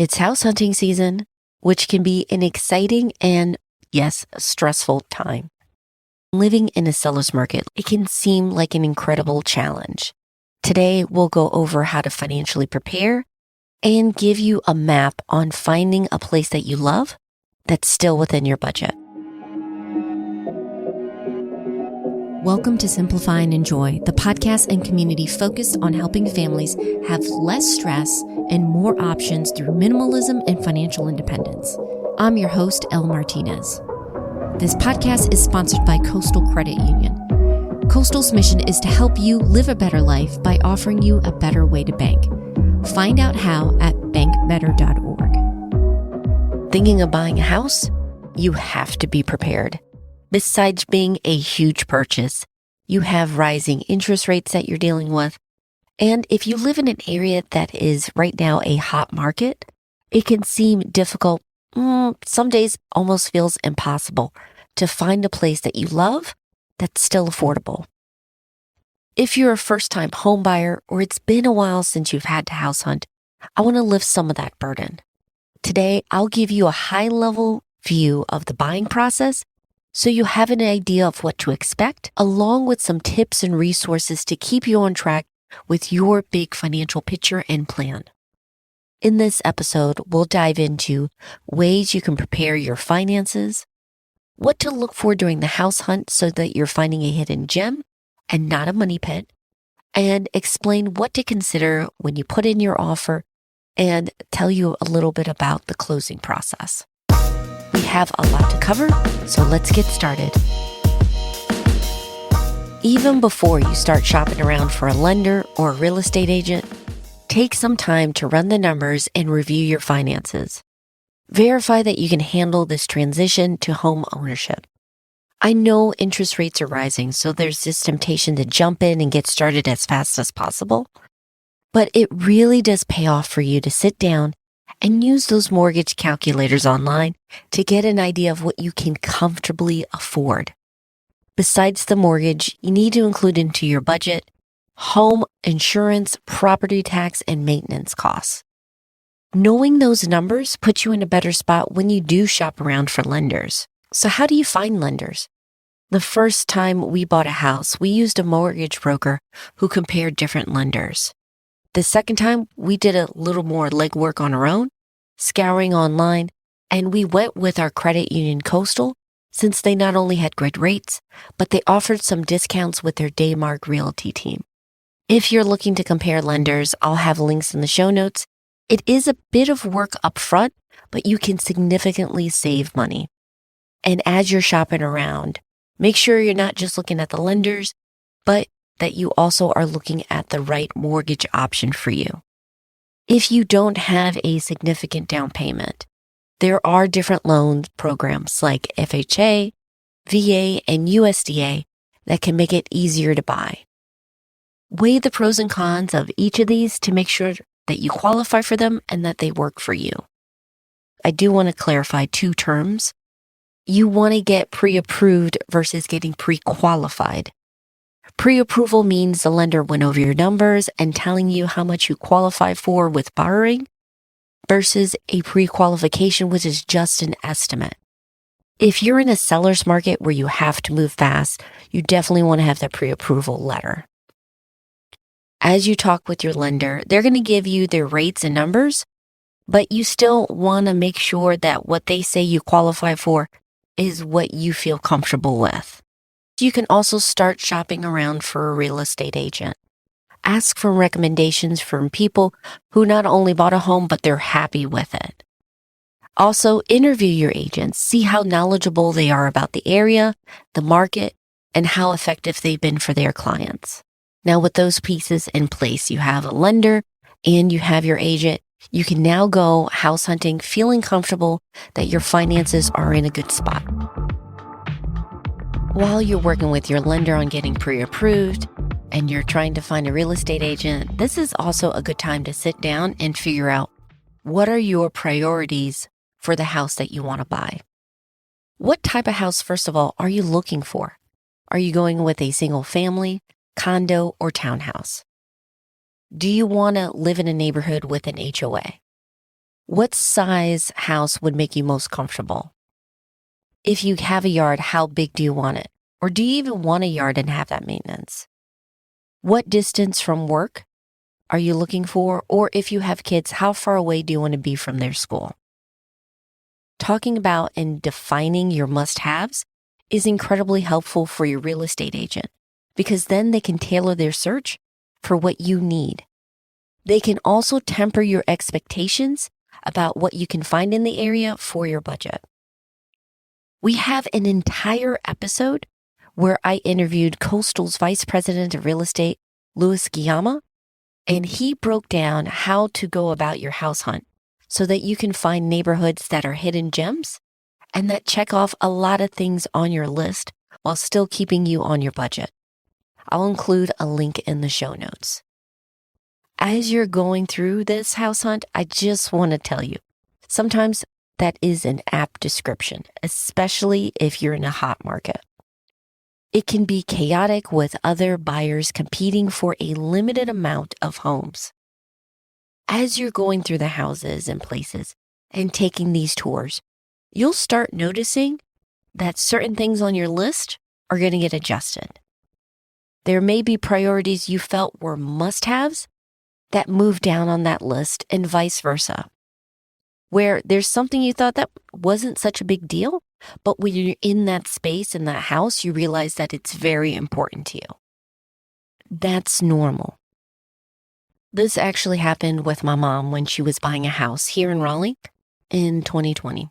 It's house hunting season, which can be an exciting and, yes, stressful time. Living in a seller's market, it can seem like an incredible challenge. Today, we'll go over how to financially prepare and give you a map on finding a place that you love that's still within your budget. Welcome to Simplify and Enjoy, the podcast and community focused on helping families have less stress and more options through minimalism and financial independence. I'm your host, Elle Martinez. This podcast is sponsored by Coastal Credit Union. Coastal's mission is to help you live a better life by offering you a better way to bank. Find out how at bankbetter.org. Thinking of buying a house? You have to be prepared. Besides being a huge purchase, you have rising interest rates that you're dealing with. And if you live in an area that is right now a hot market, it can seem difficult, some days almost feels impossible to find a place that you love that's still affordable. If you're a first-time home buyer or it's been a while since you've had to house hunt, I want to lift some of that burden. Today, I'll give you a high-level view of the buying process so you have an idea of what to expect, along with some tips and resources to keep you on track with your big financial picture and plan. In this episode, we'll dive into ways you can prepare your finances, what to look for during the house hunt so that you're finding a hidden gem and not a money pit, and explain what to consider when you put in your offer and tell you a little bit about the closing process. We have a lot to cover, so let's get started. Even before you start shopping around for a lender or a real estate agent, take some time to run the numbers and review your finances. Verify that you can handle this transition to home ownership. I know interest rates are rising, so there's this temptation to jump in and get started as fast as possible. But it really does pay off for you to sit down and use those mortgage calculators online to get an idea of what you can comfortably afford. Besides the mortgage, you need to include into your budget home insurance, property tax, and maintenance costs. Knowing those numbers puts you in a better spot when you do shop around for lenders. So how do you find lenders? The first time we bought a house, we used a mortgage broker who compared different lenders. The second time, we did a little more legwork on our own, scouring online, and we went with our credit union Coastal since they not only had great rates, but they offered some discounts with their Daymark Realty team. If you're looking to compare lenders, I'll have links in the show notes. It is a bit of work up front, but you can significantly save money. And as you're shopping around, make sure you're not just looking at the lenders, but that you also are looking at the right mortgage option for you. If you don't have a significant down payment, there are different loan programs like FHA, VA, and USDA that can make it easier to buy. Weigh the pros and cons of each of these to make sure that you qualify for them and that they work for you. I do want to clarify two terms. You want to get pre-approved versus getting pre-qualified. Pre-approval means the lender went over your numbers and telling you how much you qualify for with borrowing versus a pre-qualification, which is just an estimate. If you're in a seller's market where you have to move fast, you definitely want to have that pre-approval letter. As you talk with your lender, they're going to give you their rates and numbers, but you still want to make sure that what they say you qualify for is what you feel comfortable with. You can also start shopping around for a real estate agent. Ask for recommendations from people who not only bought a home, but they're happy with it. Also, interview your agents. See how knowledgeable they are about the area, the market, and how effective they've been for their clients. Now, with those pieces in place, you have a lender and you have your agent. You can now go house hunting feeling comfortable that your finances are in a good spot. While you're working with your lender on getting pre-approved and you're trying to find a real estate agent, this is also a good time to sit down and figure out what are your priorities for the house that you want to buy. What type of house, first of all, are you looking for? Are you going with a single family, condo, or townhouse? Do you want to live in a neighborhood with an HOA? What size house would make you most comfortable? If you have a yard, how big do you want it? Or do you even want a yard and have that maintenance? What distance from work are you looking for? Or if you have kids, how far away do you want to be from their school? Talking about and defining your must-haves is incredibly helpful for your real estate agent because then they can tailor their search for what you need. They can also temper your expectations about what you can find in the area for your budget. We have an entire episode where I interviewed Coastal's Vice President of Real Estate, Louis Guillama, and he broke down how to go about your house hunt so that you can find neighborhoods that are hidden gems and that check off a lot of things on your list while still keeping you on your budget. I'll include a link in the show notes. As you're going through this house hunt, I just want to tell you, sometimes that is an apt description, especially if you're in a hot market. It can be chaotic with other buyers competing for a limited amount of homes. As you're going through the houses and places and taking these tours, you'll start noticing that certain things on your list are going to get adjusted. There may be priorities you felt were must-haves that move down on that list and vice versa, where there's something you thought that wasn't such a big deal, but when you're in that space, in that house, you realize that it's very important to you. That's normal. This actually happened with my mom when she was buying a house here in Raleigh in 2020.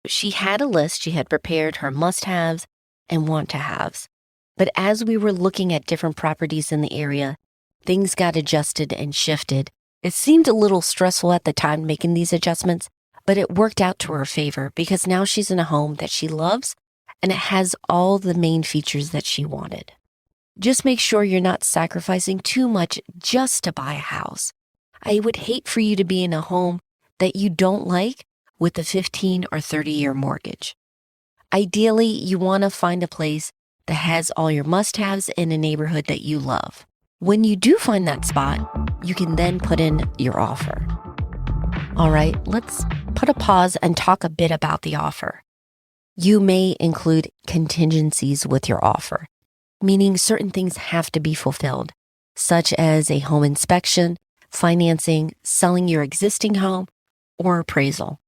She had a list. She had prepared her must-haves and want-to-haves. But as we were looking at different properties in the area, things got adjusted and shifted. It seemed a little stressful at the time making these adjustments, but it worked out to her favor because now she's in a home that she loves and it has all the main features that she wanted. Just make sure you're not sacrificing too much just to buy a house. I would hate for you to be in a home that you don't like with a 15 or 30-year mortgage. Ideally, you want to find a place that has all your must-haves in a neighborhood that you love. When you do find that spot, you can then put in your offer. All right, let's put a pause and talk a bit about the offer. You may include contingencies with your offer, meaning certain things have to be fulfilled, such as a home inspection, financing, selling your existing home, or appraisal.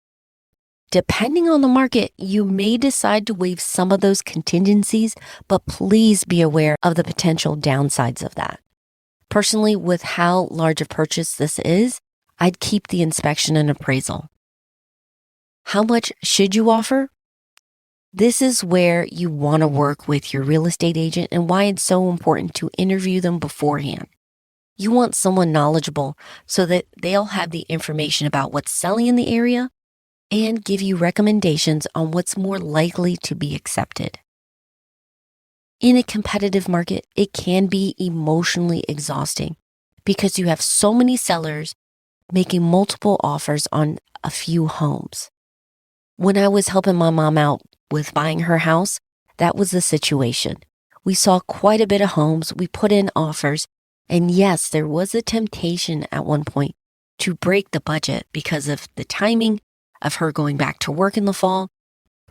Depending on the market, you may decide to waive some of those contingencies, but please be aware of the potential downsides of that. Personally, with how large a purchase this is, I'd keep the inspection and appraisal. How much should you offer? This is where you want to work with your real estate agent and why it's so important to interview them beforehand. You want someone knowledgeable so that they'll have the information about what's selling in the area and give you recommendations on what's more likely to be accepted. In a competitive market, it can be emotionally exhausting because you have so many sellers making multiple offers on a few homes. When I was helping my mom out with buying her house, that was the situation. We saw quite a bit of homes, we put in offers, and yes, there was a temptation at one point to break the budget because of the timing of her going back to work in the fall,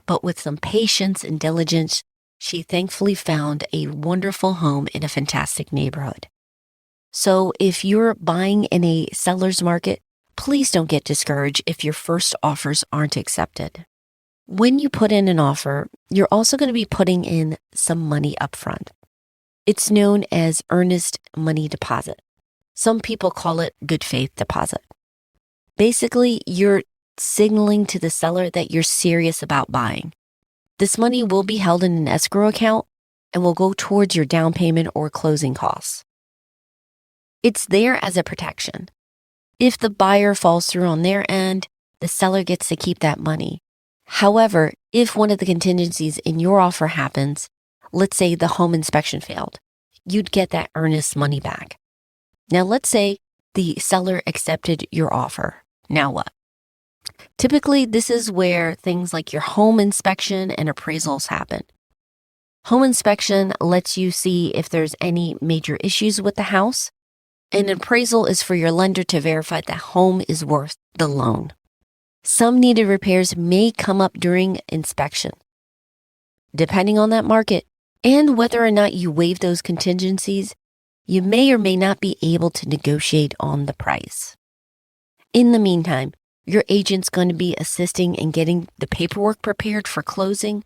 but with some patience and diligence, she thankfully found a wonderful home in a fantastic neighborhood. So if you're buying in a seller's market, please don't get discouraged if your first offers aren't accepted. When you put in an offer, you're also going to be putting in some money upfront. It's known as earnest money deposit. Some people call it good faith deposit. Basically, you're signaling to the seller that you're serious about buying. This money will be held in an escrow account and will go towards your down payment or closing costs. It's there as a protection. If the buyer falls through on their end, the seller gets to keep that money. However, if one of the contingencies in your offer happens, let's say the home inspection failed, you'd get that earnest money back. Now, let's say the seller accepted your offer. Now what? Typically, this is where things like your home inspection and appraisals happen. Home inspection lets you see if there's any major issues with the house. An appraisal is for your lender to verify that home is worth the loan. Some needed repairs may come up during inspection. Depending on that market and whether or not you waive those contingencies, you may or may not be able to negotiate on the price. In the meantime, your agent's going to be assisting in getting the paperwork prepared for closing.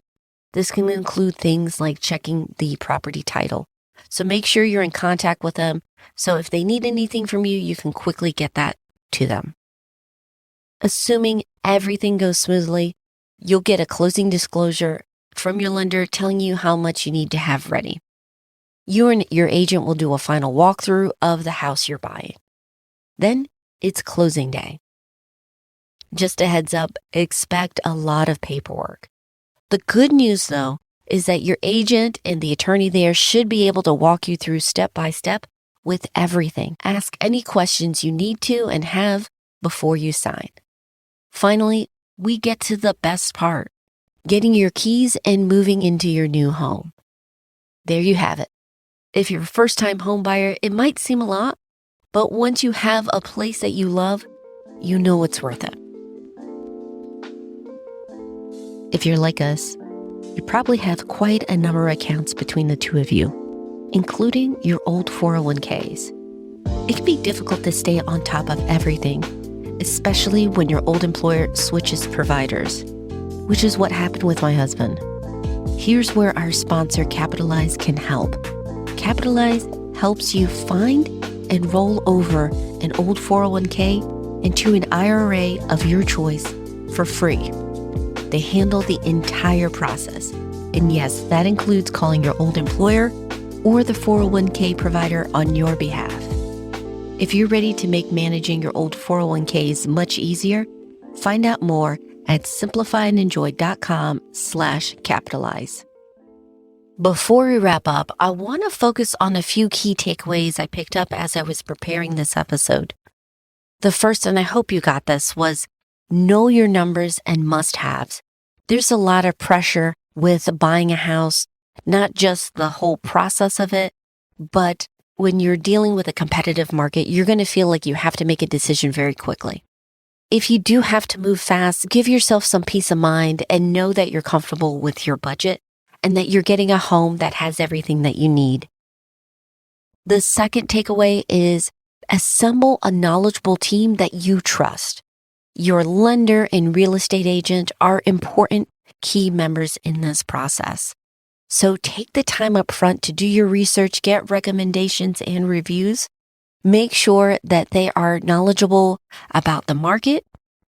This can include things like checking the property title. So make sure you're in contact with them. So if they need anything from you, you can quickly get that to them. Assuming everything goes smoothly, you'll get a closing disclosure from your lender telling you how much you need to have ready. You and your agent will do a final walkthrough of the house you're buying. Then it's closing day. Just a heads up, expect a lot of paperwork. The good news, though, is that your agent and the attorney there should be able to walk you through step by step with everything. Ask any questions you need to and have before you sign. Finally, we get to the best part, getting your keys and moving into your new home. There you have it. If you're a first-time home buyer, it might seem a lot, but once you have a place that you love, you know it's worth it. If you're like us, you probably have quite a number of accounts between the two of you, including your old 401ks. It can be difficult to stay on top of everything, especially when your old employer switches providers, which is what happened with my husband. Here's where our sponsor, Capitalize, can help. Capitalize helps you find and roll over an old 401k into an IRA of your choice for free. They handle the entire process. And yes, that includes calling your old employer or the 401k provider on your behalf. If you're ready to make managing your old 401ks much easier, find out more at simplifyandenjoy.com/capitalize. Before we wrap up, I want to focus on a few key takeaways I picked up as I was preparing this episode. The first, and I hope you got this, was know your numbers and must-haves. There's a lot of pressure with buying a house, not just the whole process of it, but when you're dealing with a competitive market, you're going to feel like you have to make a decision very quickly. If you do have to move fast, give yourself some peace of mind and know that you're comfortable with your budget and that you're getting a home that has everything that you need. The second takeaway is assemble a knowledgeable team that you trust. Your lender and real estate agent are important key members in this process. So take the time up front to do your research, get recommendations and reviews. Make sure that they are knowledgeable about the market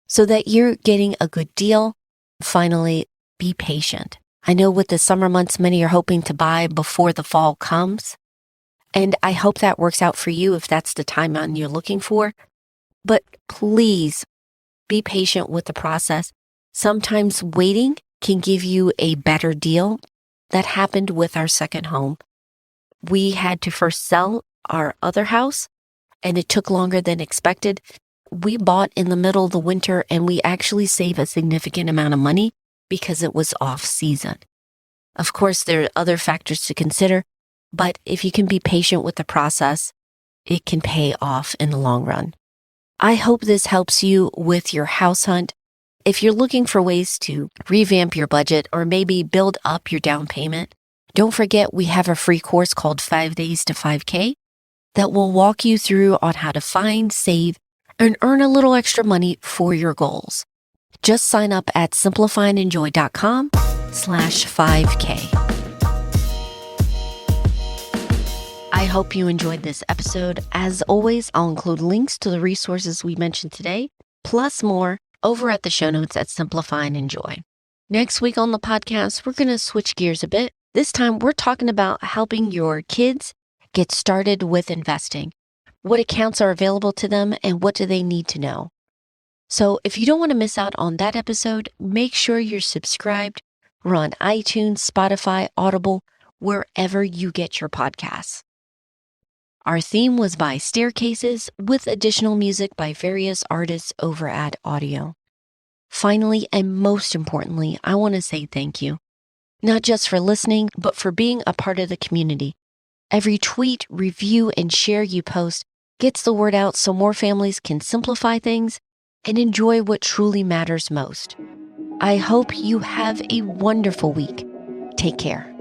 so that you're getting a good deal. Finally, be patient. I know with the summer months, many are hoping to buy before the fall comes. And I hope that works out for you if that's the timeline you're looking for. But please be patient with the process. Sometimes waiting can give you a better deal. That happened with our second home. We had to first sell our other house, and it took longer than expected. We bought in the middle of the winter, and we actually saved a significant amount of money because it was off season. Of course, there are other factors to consider, but if you can be patient with the process, it can pay off in the long run. I hope this helps you with your house hunt. If you're looking for ways to revamp your budget or maybe build up your down payment, don't forget we have a free course called 5 Days to 5K that will walk you through on how to find, save, and earn a little extra money for your goals. Just sign up at simplifyandenjoy.com/5K. I hope you enjoyed this episode. As always, I'll include links to the resources we mentioned today, plus more, over at the show notes at Simplify and Enjoy. Next week on the podcast, we're going to switch gears a bit. This time, we're talking about helping your kids get started with investing. What accounts are available to them and what do they need to know? So if you don't want to miss out on that episode, make sure you're subscribed. We're on iTunes, Spotify, Audible, wherever you get your podcasts. Our theme was by Staircases with additional music by various artists over at Audio. Finally, and most importantly, I want to say thank you. Not just for listening, but for being a part of the community. Every tweet, review, and share you post gets the word out so more families can simplify things and enjoy what truly matters most. I hope you have a wonderful week. Take care.